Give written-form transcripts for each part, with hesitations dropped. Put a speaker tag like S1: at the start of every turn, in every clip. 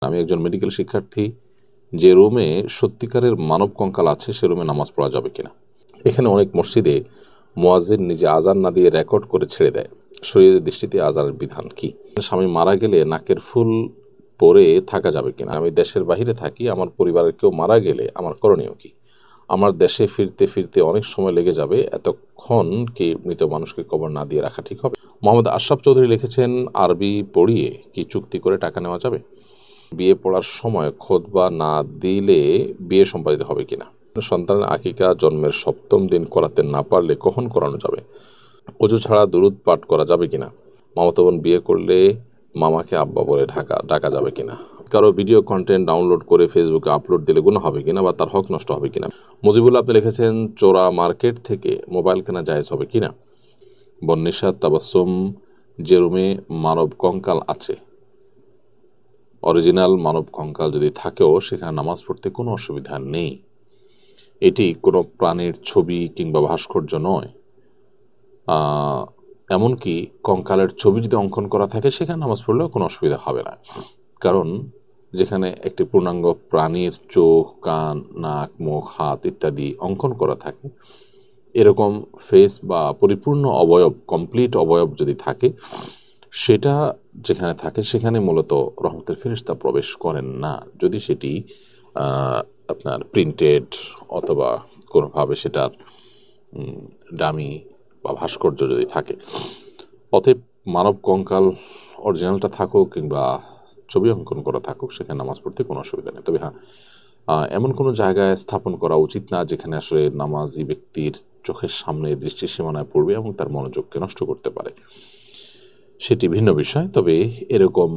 S1: আমি একজন মেডিকেল শিক্ষার্থী, যে রুমে সত্যিকারের মানব কঙ্কাল আছে সে রুমে নামাজ পড়া যাবে কিনা। এখানে অনেক মসজিদে মুয়াজ্জিন নিজে আজান না দিয়ে রেকর্ড করে ছেড়ে দেয়। শরীরের দৃষ্টিতে আজানের বিধান কি? স্বামী মারা গেলে নাকের ফুল পরে থাকা যাবে কিনা। আমি দেশের বাহিরে থাকি, আমার পরিবারের কেউ মারা গেলে আমার করণীয় কি? আমার দেশে ফিরতে ফিরতে অনেক সময় লেগে যাবে, এতক্ষণ কি মৃত মানুষকে কবর না দিয়ে রাখা ঠিক হবে? মোহাম্মদ আশরাফ চৌধুরী লিখেছেন, আরবি পড়িয়ে কি চুক্তি করে টাকা নেওয়া যাবে? বিয়ে পড়ার সময় খোতবা না দিলে বিয়ে সম্পাদিত হবে কিনা। সন্তানের আকিকা জন্মের 7ম দিন করাতে না পারলে কখন করানো যাবে? অজু ছাড়া দুরুদ পাঠ করা যাবে কিনা। মামাতো বোন বিয়ে করলে মামাকে আব্বা বলে ডাকা যাবে কিনা। কারো ভিডিও কন্টেন্ট ডাউনলোড করে ফেসবুকে আপলোড দিলে গুনাহ হবে কিনা বা তার হক নষ্ট হবে কিনা। মুজিবুল্লাহ আপনি লিখেছেন, চোরা মার্কেট থেকে মোবাইল কেনা জায়েজ হবে কিনা। বন্নিশাত তাবাসসুম, যে রুমে মানব কঙ্কাল আছে, অরিজিনাল মানব কঙ্কাল যদি থাকেও সেখানে নামাজ পড়তে কোনো অসুবিধা নেই। এটি কোনো প্রাণীর ছবি কিংবা ভাস্কর্য নয়। এমনকি কঙ্কালের ছবি যদি অঙ্কন করা থাকে সেখানে নামাজ পড়লেও কোনো অসুবিধা হবে না। কারণ যেখানে একটি পূর্ণাঙ্গ প্রাণীর চোখ, কান, নাক, মুখ, হাত ইত্যাদি অঙ্কন করা থাকে, এরকম ফেস বা পরিপূর্ণ অবয়ব, কমপ্লিট অবয়ব যদি থাকে, সেটা যেখানে থাকে সেখানে মূলত রহমতের ফেরেশতা প্রবেশ করেন না, যদি সেটি আপনার প্রিন্টেড অথবা কোনোভাবে সেটার ডামি বা ভাস্কর্য যদি থাকে। অতএব মানব কঙ্কাল অরিজিনালটা থাকুক কিংবা ছবি অঙ্কন করা থাকুক, সেখানে নামাজ পড়তে কোনো অসুবিধা নেই। তবে হ্যাঁ, এমন কোনো জায়গায় স্থাপন করা উচিত না যেখানে আসলে নামাজি ব্যক্তির চোখের সামনে দৃষ্টির সীমানায় পড়বে এবং তার মনোযোগকে নষ্ট করতে পারে, সেটি ভিন্ন বিষয়। তবে এরকম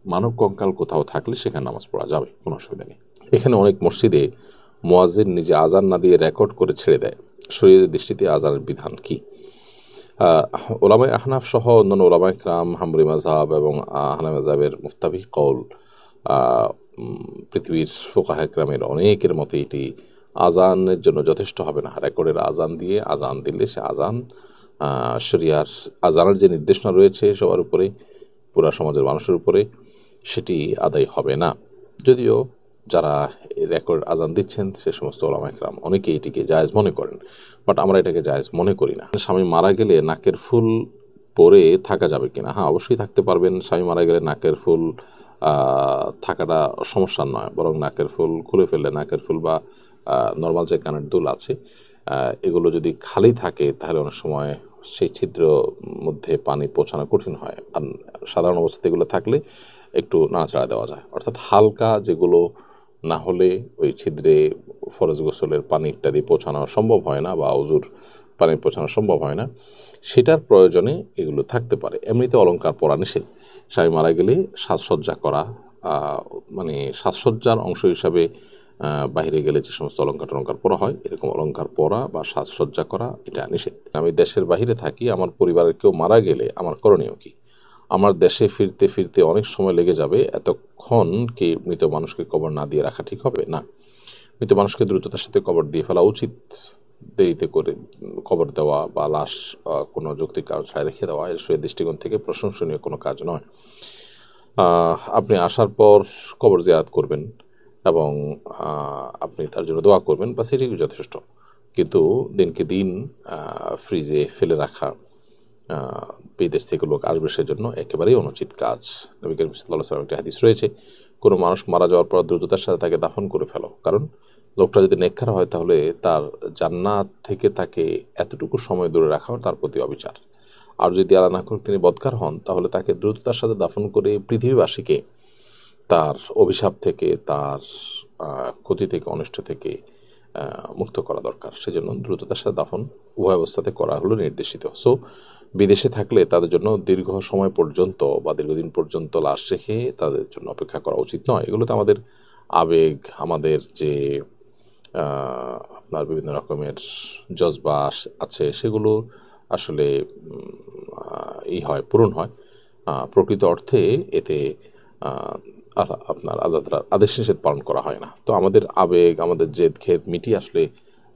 S1: মানব কঙ্কাল কোথাও থাকলে সেখানে নামাজ পড়া যাবে, কোনো অসুবিধা নেই। এখানে অনেক মসজিদে মুয়াজ্জিন নিজে আজান না দিয়ে রেকর্ড করে ছেড়ে দেয়। শরীরের দৃষ্টিতে আজানের বিধান কি? ওলামায়ে আহনাফ সহ অন্যান্য ওলামায়ে কেরাম, হাম্বলি মাযহাব এবং হানাফি মাযহাবের মুফতাবি কওল, পৃথিবীর ফুকাহায়ে কেরামের অনেকের মতে এটি আজানের জন্য যথেষ্ট হবে না। রেকর্ডের আজান দিয়ে আজান দিলে সে আজান শরিয়ার আজানের যে নির্দেশনা রয়েছে সবার উপরে, পুরা সমাজের মানুষের উপরে, সেটি আদায় হবে না। যদিও যারা রেকর্ড আজান দিচ্ছেন সে সমস্ত ওলামায়ে কেরাম অনেকে এটিকে জায়েজ মনে করেন, বাট আমরা এটাকে জায়েজ মনে করি না। স্বামী মারা গেলে নাকের ফুল পরে থাকা যাবে কিনা? হ্যাঁ, অবশ্যই থাকতে পারবেন। স্বামী মারা গেলে নাকের ফুল থাকাটা সমস্যা নয়, বরং নাকের ফুল খুলে ফেললে, নাকের ফুল বা নর্মাল যে কানের দুল আছে এগুলো যদি খালি থাকে তাহলে অনেক সময় সেই ছিদ্র মধ্যে পানি পৌঁছানো কঠিন হয়। আর সাধারণ অবস্থাতে এগুলো থাকলে একটু নাড়াচাড়া দেওয়া যায়, অর্থাৎ হালকা যেগুলো না হলে ওই ছিদ্রে ফরজ গোসলের পানি ইত্যাদি পৌঁছানো সম্ভব হয় না বা ওযুর পানি পৌঁছানো সম্ভব হয় না, সেটার প্রয়োজনে এগুলো থাকতে পারে। এমনিতে অলংকার পরা নিষেধ। স্বামী মারা গেলে সাজসজ্জা করা, মানে সাজসজ্জার অংশ হিসাবে বাহিরে গেলে যে সমস্ত অলংকার পরা হয়, এরকম অলংকার পরা বা সাজসজ্জা করা এটা নিষেধ। আমি দেশের বাহিরে থাকি, আমার পরিবারের কেউ মারা গেলে আমার করণীয় কি? আমার দেশে ফিরতে ফিরতে অনেক সময় লেগে যাবে, এতক্ষণ কি মৃত মানুষকে কবর না দিয়ে রাখা ঠিক হবে? না, মৃত মানুষকে দ্রুততার সাথে কবর দিয়ে ফেলা উচিত। দেরিতে করে কবর দেওয়া বা লাশ কোনো যৌক্তিক কারণ ছাড়া রেখে দেওয়া এর দৃষ্টিকোণ থেকে প্রশংসনীয় কোনো কাজ নয়। আপনি আসার পর কবর জিয়ারত করবেন এবং আপনি তার জন্য দোয়া করবেন, বা সেটিই যথেষ্ট। কিন্তু দিনকে দিন ফ্রিজে ফেলে রাখা, বিদেশ থেকে লোক আসবে সেজন্য একেবারেই অনুচিত কাজ। নবী করিম সাল্লাল্লাহু আলাইহি ওয়াসাল্লামের একটি হাদিস রয়েছে, কোনো মানুষ মারা যাওয়ার পর দ্রুততার সাথে তাকে দাফন করে ফেলো, কারণ লোকটা যদি নেককার হয় তাহলে তার জান্নাত থেকে তাকে এতটুকু সময় দূরে রাখা তার প্রতি অবিচার। আর যদি আল্লাহ না করুক তিনি বদকার হন, তাহলে তাকে দ্রুততার সাথে দাফন করে পৃথিবীবাসীকে তার অভিশাপ থেকে, তার ক্ষতি থেকে, অনিষ্ট থেকে মুক্ত করা দরকার। সেজন্য দ্রুততার সাথে দাফন উভয় অবস্থাতে করা হলো নির্দেশিত। সো বিদেশে থাকলে তাদের জন্য দীর্ঘ সময় পর্যন্ত বা দীর্ঘদিন পর্যন্ত লাশ রেখে তাদের জন্য অপেক্ষা করা উচিত নয়। এগুলোতে আমাদের আবেগ, আমাদের যে আপনার বিভিন্ন রকমের জজবা আছে, সেগুলো আসলে পূরণ হয়। প্রকৃত অর্থে এতে আপনার আদেশ নিষেধ পালন করা হয় না। তো আমাদের আবেগ, আমাদের জেদ খেদ মিটিয়ে আসলে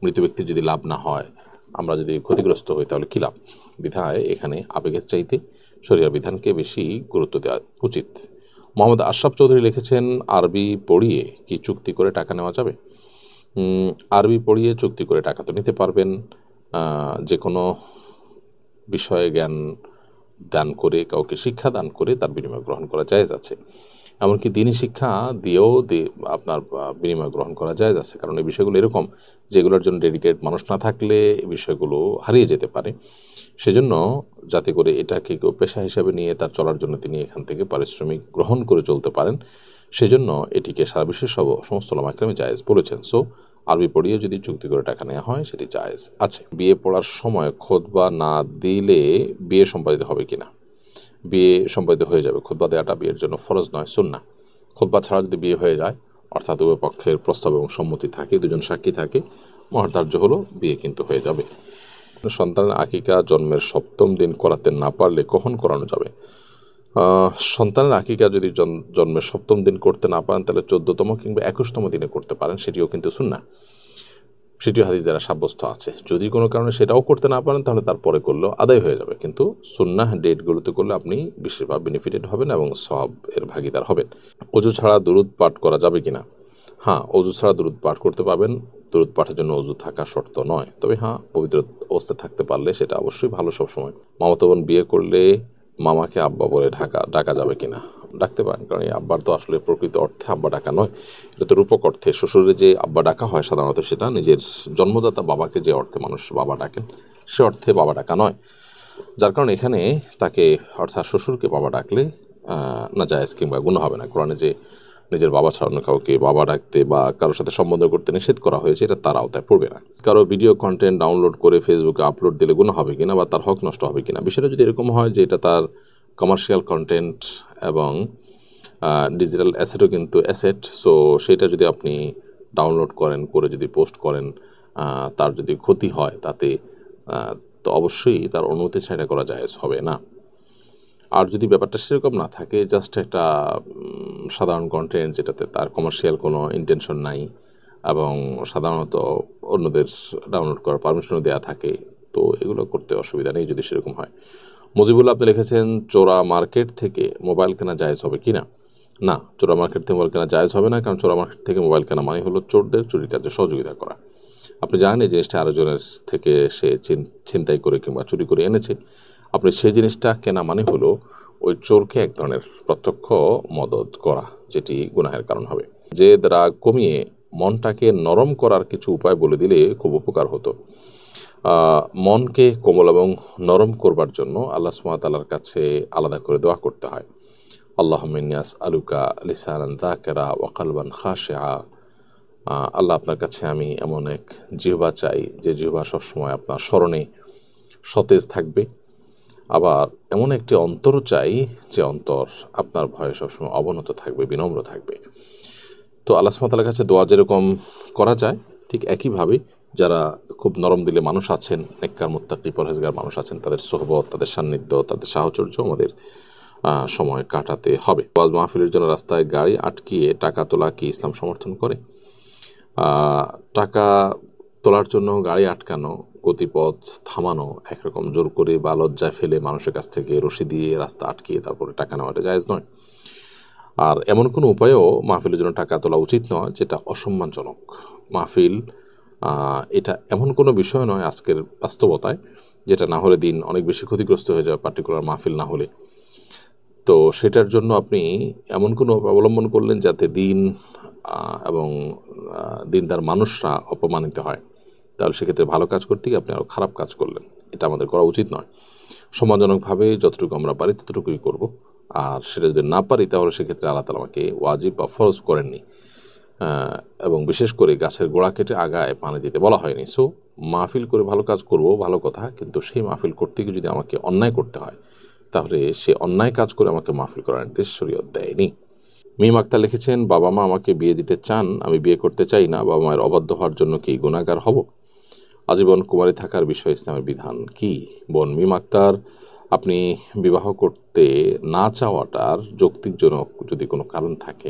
S1: মৃত ব্যক্তির যদি লাভ না হয়, আমরা যদি ক্ষতিগ্রস্ত হই তাহলে কী লাভ? বিধায় এখানে আবেগের চাইতে শরিয়া বিধানকে বেশি গুরুত্ব দেওয়া উচিত। মোহাম্মদ আশরাফ চৌধুরী লিখেছেন, আরবি পড়িয়ে কি চুক্তি করে টাকা নেওয়া যাবে? আরবি পড়িয়ে চুক্তি করে টাকা তো নিতে পারবেন। যে কোনো বিষয়ে জ্ঞান দান করে, কাউকে শিক্ষা দান করে তার বিনিময় গ্রহণ করা জায়েজ আছে। এমনকি দিনী শিক্ষা দিয়েও আপনার বিনিময় গ্রহণ করা জায়েজ আছে। কারণ এই বিষয়গুলো এরকম যেগুলোর জন্য ডেডিকেট মানুষ না থাকলে এই বিষয়গুলো হারিয়ে যেতে পারে। সেজন্য যাতে করে এটাকে কেউ পেশা হিসাবে নিয়ে তার চলার জন্য তিনি এখান থেকে পারিশ্রমিক গ্রহণ করে চলতে পারেন, সেজন্য এটিকে সারা বিশ্বের সমস্ত ওলামা কেরাম জায়েজ বলেছেন। সো আরবি পড়িয়ে যদি চুক্তি করে টাকা নেওয়া হয় সেটি জায়েজ আছে। বিয়ে পড়ার সময় খুতবা না দিলে বিয়ে সম্পাদিত হবে কিনা? বিয়ে সম্পাদিত হয়ে যাবে। খুতবা দেওয়াটা বিয়ের জন্য ফরজ নয়, সুন্নাহ। খুতবা ছাড়া যদি বিয়ে হয়ে যায়, অর্থাৎ উভয় পক্ষের প্রস্তাব এবং সম্মতি থাকে, দুজন সাক্ষী থাকে, মহর ধার্য হলো, বিয়ে কিন্তু হয়ে যাবে। সন্তানের আকিকা জন্মের 7ম দিন করাতে না পারলে কখন করানো যাবে? সন্তানের আকিকা যদি জন্মের 7ম দিন করতে না পারেন তাহলে 14তম কিংবা 21তম দিনে করতে পারেন, সেটিও কিন্তু সুন্নাহ। সেটিও হাদিস দ্বারা সাব্যস্ত আছে। যদি কোনো কারণে সেটাও করতে না পারেন তাহলে তারপরে করলেও আদায় হয়ে যাবে, কিন্তু সুন্নাহ ডেটগুলোতে করলে আপনি বিশেষভাবে বেনিফিটেড হবেন এবং সওয়াব এর ভাগিদার হবেন। অজু ছাড়া দুরুদ পাঠ করা যাবে কিনা? হ্যাঁ, অজু ছাড়া দুরুদ পাঠ করতে পারবেন। দুরুদ পাঠের জন্য অজু থাকা শর্ত নয়, তবে হ্যাঁ, পবিত্র অবস্থায় থাকতে পারলে সেটা অবশ্যই ভালো। সবসময় মামাতো বোন বিয়ে করলে মামাকে আব্বা বলে ডাকা যাবে কিনা? ডাকতে পারেন, কারণ এই আব্বার তো আসলে প্রকৃত অর্থে আব্বা ডাকা নয়, এটা তো রূপক অর্থে। শ্বশুরে যে আব্বা ডাকা হয় সাধারণত সেটা নিজের জন্মদাতা বাবাকে যে অর্থে মানুষ বাবা ডাকেন সে অর্থে বাবা ডাকা নয়। যার কারণে এখানে তাকে অর্থাৎ শ্বশুরকে বাবা ডাকলে না জায়েজ কিংবা গুনাহ হবে না। কোরআনে যে নিজের বাবা ছাড়ানো কাউকে বাবা ডাকতে বা কারোর সাথে সম্বন্ধ করতে নিষেধ করা হয়েছে, এটা তার আওতায় পড়বে না। কারো ভিডিও কন্টেন্ট ডাউনলোড করে ফেসবুকে আপলোড দিলে গুনাহ হবে কিনা বা তার হক নষ্ট হবে কিনা? বিষয়টা যদি এরকম হয় যে এটা তার কমার্শিয়াল কন্টেন্ট এবং ডিজিটাল অ্যাসেটও কিন্তু অ্যাসেট, সো সেটা যদি আপনি ডাউনলোড করেন, করে যদি পোস্ট করেন, তার যদি ক্ষতি হয় তাতে তো অবশ্যই তার অনুমতি ছাড়া করা জায়েজ হবে না। আর যদি ব্যাপারটা সেরকম না থাকে, জাস্ট একটা সাধারণ কন্টেন্ট যেটাতে তার কমার্শিয়াল কোনো ইন্টেনশন নাই এবং সাধারণত অন্যদের ডাউনলোড করার পারমিশনও দেওয়া থাকে, তো এগুলো করতে অসুবিধা নেই যদি সেরকম হয়। মুজিবুল্লাহ আপনি লিখেছেন, চোরা মার্কেট থেকে মোবাইল কেনা জায়েজ হবে কিনা? না, চোরা মার্কেট থেকে মোবাইল কেনা জায়েজ হবে না, কারণ চোরা মার্কেট থেকে মোবাইল কেনা মানে হলো চোরদের চুরির কাজে সহযোগিতা করা। আপনি জানেন এই জিনিসটা আরেকজনের থেকে সে ছিনতাই করে কিংবা চুরি করে এনেছে, আপনি সেই জিনিসটা কেনা মানে হলো ওই চোরকে এক ধরনের প্রত্যক্ষ মদত করা, যেটি গুনাহের কারণ হবে। যে রাগ কমিয়ে মনটাকে নরম করার কিছু উপায় বলে দিলে খুব উপকার হতো। মনকে কোমল এবং নরম করবার জন্য আল্লাহ সুবহানাহু ওয়া তাআলার কাছে আলাদা করে দোয়া করতে হয়। আল্লাহুম্মা ইন্নী আসআলুকা লিসানান যাকিরা ওয়া কলবান খাশিআ। আল্লাহ, আপনার কাছে আমি এমন এক জিহ্বা চাই যে জিহ্বা সবসময় আপনার স্মরণে সতেজ থাকবে, আবার এমন একটি অন্তর চাই যে অন্তর আপনার ভয়ে সবসময় অবনত থাকবে, বিনম্র থাকবে। তো আল্লাহ সুবহানাহু ওয়া তাআলার কাছে দোয়া যেরকম করা যায় ঠিক একইভাবে যারা খুব নরম দিলে মানুষ আছেন, নেককার মুত্তাকি পরহেজগার মানুষ আছেন, তাদের সোহবত, তাদের সান্নিধ্য, তাদের সাহচর্য আমাদের সময় কাটাতে হবে। ওয়াজ মাহফিলের জন্য রাস্তায় গাড়ি আটকিয়ে টাকা তোলা কি ইসলাম সমর্থন করে? টাকা তোলার জন্য গাড়ি আটকানো, গতিপথ থামানো, একরকম জোর করে বা লজ্জায় ফেলে মানুষের কাছ থেকে রশি দিয়ে রাস্তা আটকিয়ে তারপরে টাকা নেওয়াটা জায়েজ নয়। আর এমন কোনো উপায়েও মাহফিলের জন্য টাকা তোলা উচিত নয় যেটা অসম্মানজনক। মাহফিল এটা এমন কোনো বিষয় নয় আজকের বাস্তবতায় যেটা না হলে দিন অনেক বেশি ক্ষতিগ্রস্ত হয়ে যাবে, পার্টিকুলার মাহফিল না হলে। তো সেটার জন্য আপনি এমন কোনো অবলম্বন করলেন যাতে দিন এবং দিনদার মানুষরা অপমানিত হয়, তাহলে সেক্ষেত্রে ভালো কাজ করতে গিয়ে আপনি আরও খারাপ কাজ করলেন। এটা আমাদের করা উচিত নয়। সম্মানজনকভাবে যতটুকু আমরা পারি ততটুকুই করব, আর সেটা যদি না পারি তাহলে সেক্ষেত্রে আল্লাহ তাআলা আমাকে ওয়াজিব বা ফরজ করেননি, এবং বিশেষ করে গাছের গোড়া কেটে আগায় পানি দিতে বলা হয়নি। সো মাহফিল করে ভালো কাজ করব, ভালো কথা, কিন্তু সেই মাহফিল করতে গিয়ে যদি আমাকে অন্যায় করতে হয় তাহলে সে অন্যায় কাজ করে আমাকে মাহফিল করার নির্দেশ শরীয়ত দেয়নি। মিম আক্তার লিখেছেন, বাবা মা আমাকে বিয়ে দিতে চান, আমি বিয়ে করতে চাই না, বাবা মায়ের অবাধ্য হওয়ার জন্য কি গুনাহগার হব? আজীবন কুমারী থাকার বিষয়ে ইসলামের বিধান কি? বোন মিম আক্তার, আপনি বিবাহ করতে না চাওয়াটার যৌক্তিকজনক যদি কোনো কারণ থাকে,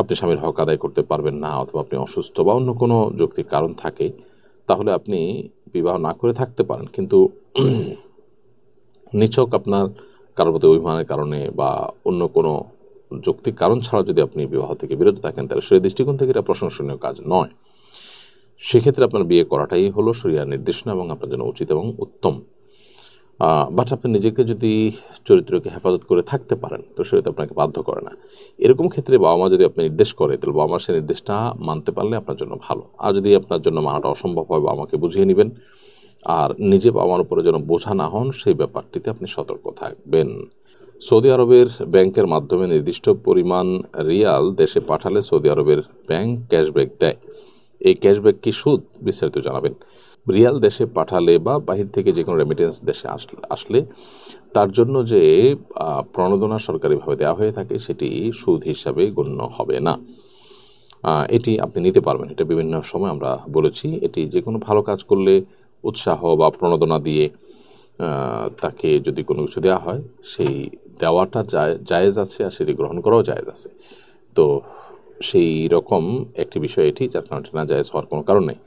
S1: আপনি স্বামীর হক আদায় করতে পারবেন না, অথবা আপনি অসুস্থ বা অন্য কোনো যৌক্তিক কারণ থাকে, তাহলে আপনি বিবাহ না করে থাকতে পারেন। কিন্তু নিছক আপনার কারোর প্রতি অভিমানের কারণে বা অন্য কোনো যৌক্তিক কারণ ছাড়া যদি আপনি বিবাহ থেকে বিরত থাকেন, তাহলে শরীয়ত দৃষ্টিকোণ থেকে এটা প্রশংসনীয় কাজ নয়। সেক্ষেত্রে আপনার বিয়ে করাটাই হলো শরিয়ার নির্দেশনা এবং আপনার জন্য উচিত এবং উত্তম। বাট আপনি নিজেকে যদি চরিত্রকে হেফাজত করে থাকতে পারেন, তো শরীয়ত আপনাকে বাধ্য করে না। এরকম ক্ষেত্রে বাবা মা যদি আপনি নির্দেশ করে, তাহলে বাবা মা সেই নির্দেশটা মানতে পারলে আপনার জন্য ভালো। আর যদি আপনার জন্য মানাটা অসম্ভব হয়, বাবা মাকে বুঝিয়ে নেবেন। আর নিজে বাবা মার উপরে যেন বোঝা না হন, সেই ব্যাপারটিতে আপনি সতর্ক থাকবেন। সৌদি আরবের ব্যাংকের মাধ্যমে নির্দিষ্ট পরিমাণ রিয়াল দেশে পাঠালে সৌদি আরবের ব্যাংক ক্যাশব্যাক দেয়। এই ক্যাশব্যাক কি সুদ? বিস্তারিত জানাবেন। রিয়াল দেশে পাঠালে বা বাহির থেকে যে কোনো রেমিটেন্স দেশে আসলে তার জন্য যে প্রণোদনা সরকারিভাবে দেওয়া হয়ে থাকে, সেটি সুদ হিসাবে গণ্য হবে না। এটি আপনি নিতে পারবেন। এটা বিভিন্ন সময় আমরা বলেছি। এটি যে কোনো ভালো কাজ করলে উৎসাহ বা প্রণোদনা দিয়ে তাকে যদি কোনো কিছু দেওয়া হয়, সেই দেওয়াটা জায়েজ আছে, আর সেটি গ্রহণ করাও জায়েজ আছে। তো সেই রকম একটি বিষয় এটি, যার কারণে না জায়েজ হওয়ার কোনো কারণ নেই।